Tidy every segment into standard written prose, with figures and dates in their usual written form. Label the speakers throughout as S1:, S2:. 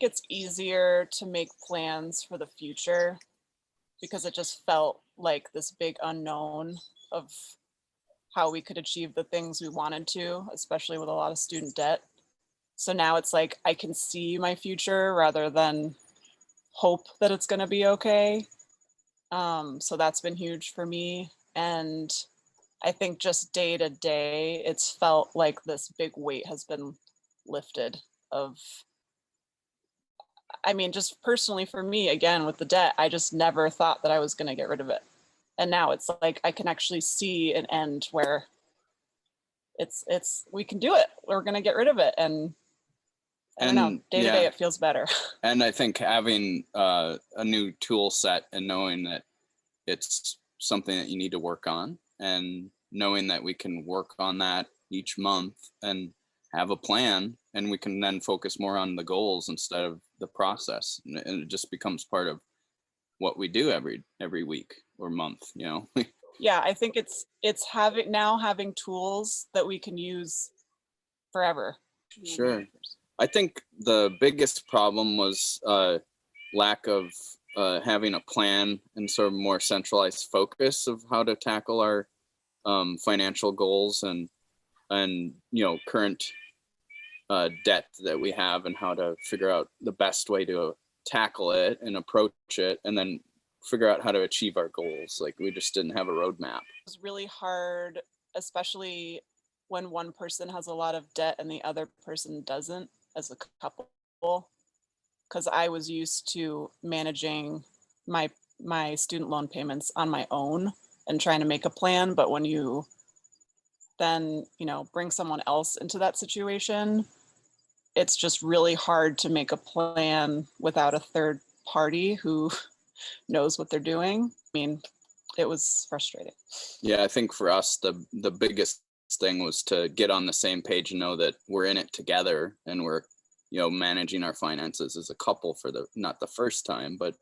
S1: it's easier to make plans for the future because it just felt like this big unknown of how we could achieve the things we wanted to, especially with a lot of student debt. So now it's like I can see my future rather than hope that it's going to be okay. So that's been huge for me. And I think just day to day, it's felt like this big weight has been lifted of, I mean, just personally for me, again, with the debt, I just never thought that I was going to get rid of it. And now it's like I can actually see an end where we can do it. We're going to get rid of it. And I don't know, day to day, it feels better.
S2: And I think having a new tool set and knowing that it's something that you need to work on, and knowing that we can work on that each month and have a plan, and we can then focus more on the goals instead of the process, and it just becomes part of what we do every week or month, you know.
S1: Yeah, I think it's having tools that we can use forever.
S2: Sure. I think the biggest problem was lack of having a plan and sort of more centralized focus of how to tackle our financial goals and you know, current debt that we have, and how to figure out the best way to tackle it and approach it, and then figure out how to achieve our goals. Like, we just didn't have a roadmap.
S1: It was really hard, especially when one person has a lot of debt and the other person doesn't, as a couple, because I was used to managing my student loan payments on my own and trying to make a plan. But when you then, you know, bring someone else into that situation, it's just really hard to make a plan without a third party who knows what they're doing. I mean, it was frustrating.
S2: Yeah, I think for us, the biggest thing was to get on the same page and know that we're in it together, and we're, you know, managing our finances as a couple for not the first time, but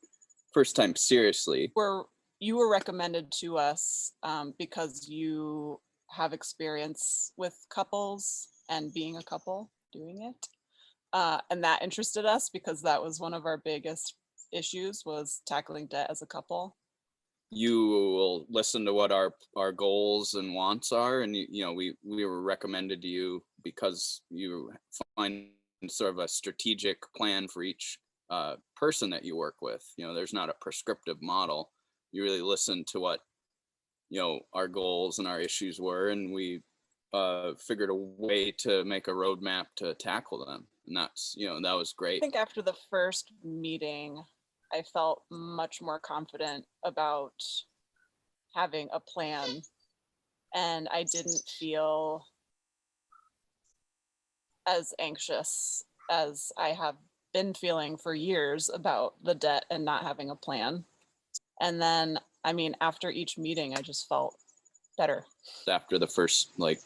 S2: first time seriously.
S1: You were recommended to us because you have experience with couples and being a couple doing it. And that interested us because that was one of our biggest issues, was tackling debt as a couple.
S2: You will listen to what our goals and wants are, and you know, we were recommended to you because you find sort of a strategic plan for each person that you work with. You know, there's not a prescriptive model. You really listen to what, you know, our goals and our issues were, and we figured a way to make a roadmap to tackle them. And that's, you know, that was great.
S1: I think after the first meeting, I felt much more confident about having a plan, and I didn't feel as anxious as I have been feeling for years about the debt and not having a plan. And then, I mean, after each meeting, I just felt better.
S2: After the first like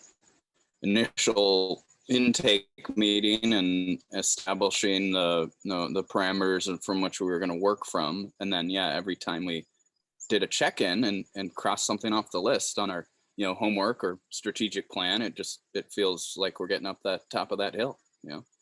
S2: initial intake meeting and establishing the parameters from which we were going to work from, and then every time we did a check-in and cross something off the list on our, you know, homework or strategic plan, it feels like we're getting up that top of that hill, you know.